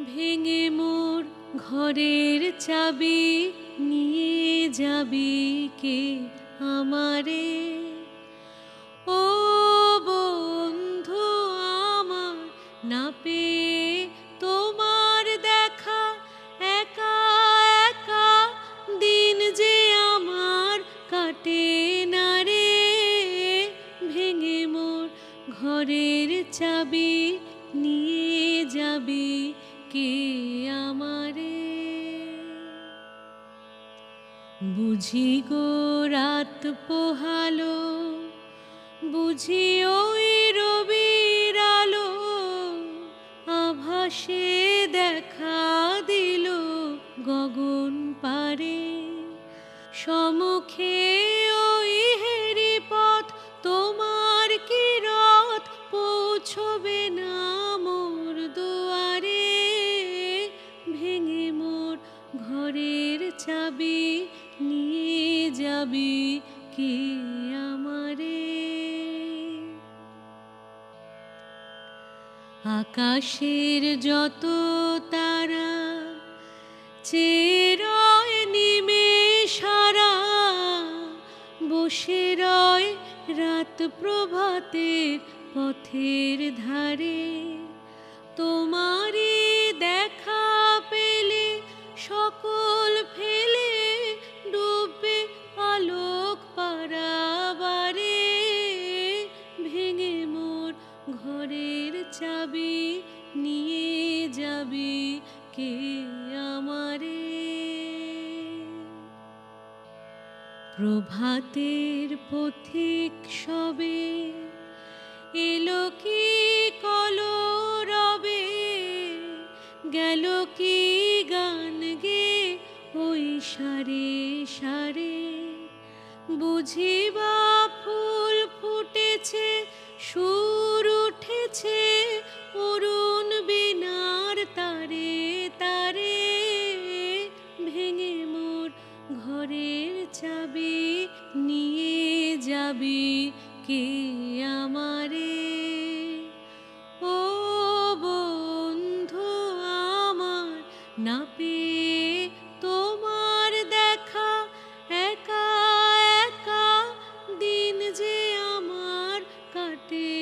ভেঙে মোর ঘরের চাবি নিয়ে যাবি কে আমারে? ও বন্ধু আমার, না পেয়ে তোমার দেখা, একা একা দিন যে আমার কাটে না রে। ভেঙে মোর ঘরের চাবি নিয়ে যাবি কে আমারে? বুঝি গো রাত পোহালো, বুঝি ওই রবির আলো, আভাসে দেখা দিল গগন পারে। সম্মুখে ওই হেরি পথ, তোমার কি রথ পৌঁছবে না মোর দুয়ারে? ভেঙে মোর ঘরের চাবি নিয়ে যাবি কে আমারে? আকাশের যত তারা চেয়ে রয় নিমেষারা, বসে রয় রাত প্রভাতের পথের ধারে। তোমারই দেখা পেলে সকল ফেলে ডুববে আলোক পারাবারে। ভেঙে মোর ঘরের চাবি নিয়ে যাবি কে আমারে? প্রভাতের পথিক সবে এলো কি কলরবে, গেল কি গান গে ওই সারে সারে। বুঝিবা ফুল ফুটেছে, সুর উঠেছে অরুণ বীণার তারে তারে। ভেঙে মোর ঘরের চাবি নিয়ে যাবি কে আমারে? ও বন্ধু আমার, না পেয়ে তোমার দেখা, একা একা দিন যে আমার কাটে